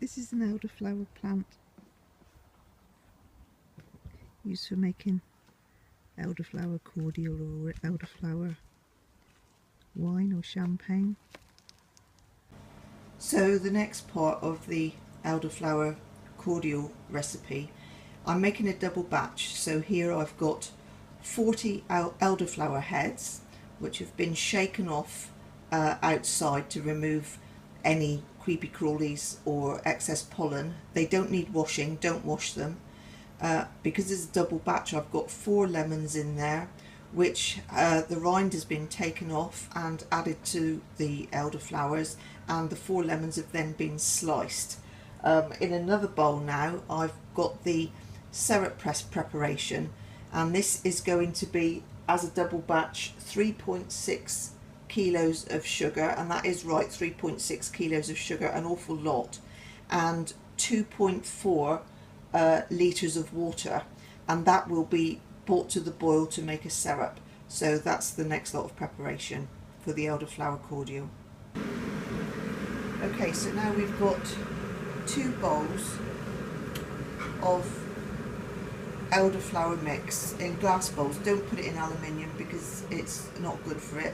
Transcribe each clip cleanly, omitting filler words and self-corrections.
This is an elderflower plant used for making elderflower cordial or elderflower wine or champagne. So the next part of the elderflower cordial recipe, I'm making a double batch. So here I've got 40 elderflower heads which have been shaken off outside to remove any creepy crawlies or excess pollen. They don't need washing, don't wash them. Because it's a double batch, I've got 4 lemons in there, which the rind has been taken off and added to the elderflowers, and the 4 lemons have then been sliced. In another bowl now, I've got the syrup press preparation, and this is going to be, as a double batch, 3.6 kilos of sugar, and that is right, 3.6 kilos of sugar, an awful lot, and 2.4 litres of water, and that will be brought to the boil to make a syrup. So that's the next lot of preparation for the elderflower cordial. Okay, so now we've got 2 bowls of elderflower mix in glass bowls. Don't put it in aluminium because it's not good for it.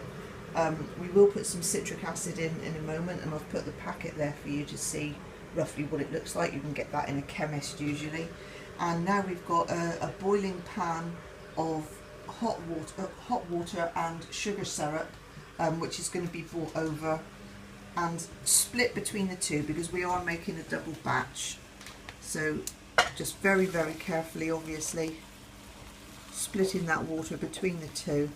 We will put some citric acid in a moment, and I've put the packet there for you to see roughly what it looks like. You can get that in a chemist usually. And now we've got a boiling pan of hot water and sugar syrup, which is going to be brought over and split between the two because we are making a double batch. So just very, very carefully, obviously, splitting that water between the two.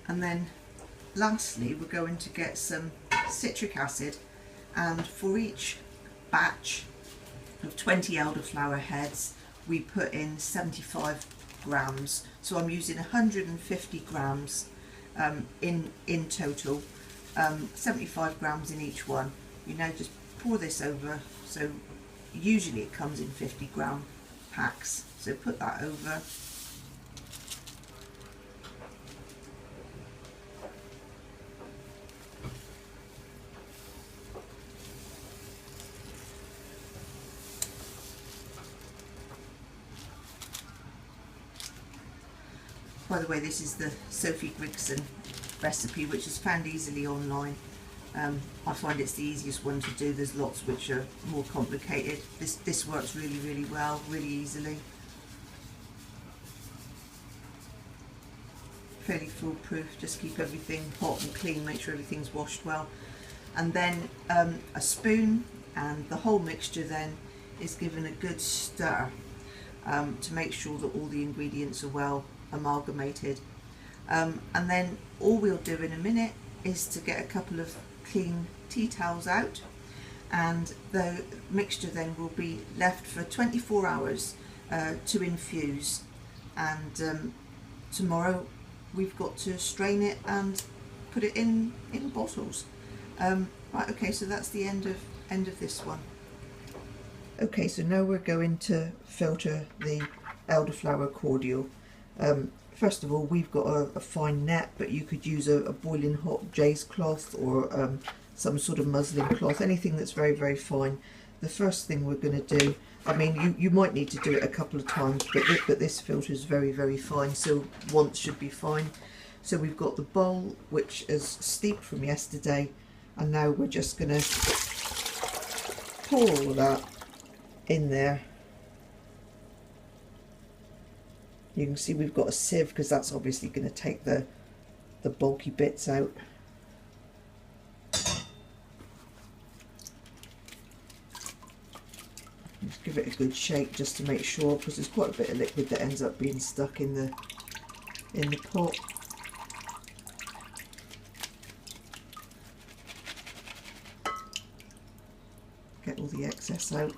And then lastly, we're going to get some citric acid, and for each batch of 20 elderflower heads we put in 75 grams. So I'm using 150 grams in total, 75 grams in each one. You now just pour this over. So usually it comes in 50 gram packs, so put that over. By the way, this is the Sophie Grigson recipe, which is found easily online. I find it's the easiest one to do. There's lots which are more complicated. This works really, really well, really easily. Fairly foolproof. Just keep everything hot and clean, make sure everything's washed well. And then a spoon, and the whole mixture then is given a good stir to make sure that all the ingredients are well amalgamated, and then all we'll do in a minute is to get a couple of clean tea towels out, and the mixture then will be left for 24 hours to infuse, and tomorrow we've got to strain it and put it in bottles. Right, okay, so that's the end of this one. Okay, so now we're going to filter the elderflower cordial. First of all, we've got a fine net, but you could use a boiling hot jay's cloth or some sort of muslin cloth, anything that's very, very fine. The first thing we're going to do, I mean, you might need to do it a couple of times, but this filter is very, very fine, so once should be fine. So we've got the bowl, which is steeped from yesterday, and now we're just going to pour all of that in there. You can see we've got a sieve because that's obviously going to take the bulky bits out. Just give it a good shake just to make sure, because there's quite a bit of liquid that ends up being stuck in the pot. excess out.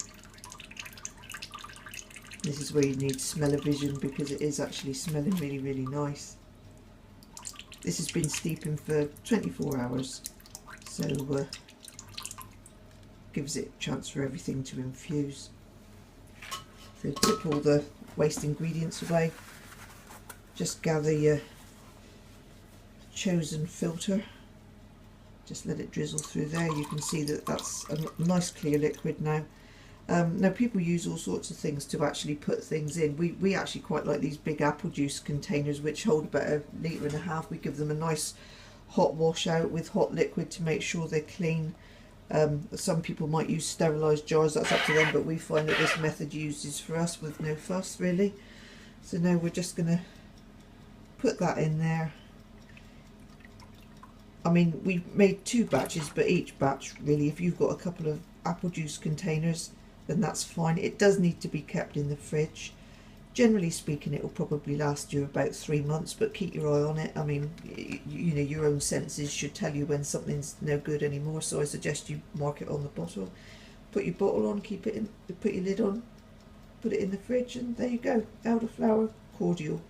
This is where you need smell-o-vision, because it is actually smelling really, really nice. This has been steeping for 24 hours, so gives it a chance for everything to infuse. So tip all the waste ingredients away. Just gather your chosen filter. Just let it drizzle through there. You can see that that's a nice clear liquid now. Now people use all sorts of things to actually put things in. We actually quite like these big apple juice containers which hold about 1.5 litres. We give them a nice hot wash out with hot liquid to make sure they're clean. Some people might use sterilised jars, that's up to them, but we find that this method uses for us with no fuss really. So now we're just going to put that in there. I mean, we made 2 batches, but each batch really, if you've got a couple of apple juice containers, then that's fine. It does need to be kept in the fridge. Generally speaking, it will probably last you about 3 months, but keep your eye on it. I mean, you know, your own senses should tell you when something's no good anymore, so I suggest you mark it on the bottle. Put your bottle on, keep it in, put your lid on, put it in the fridge, and there you go, elderflower cordial.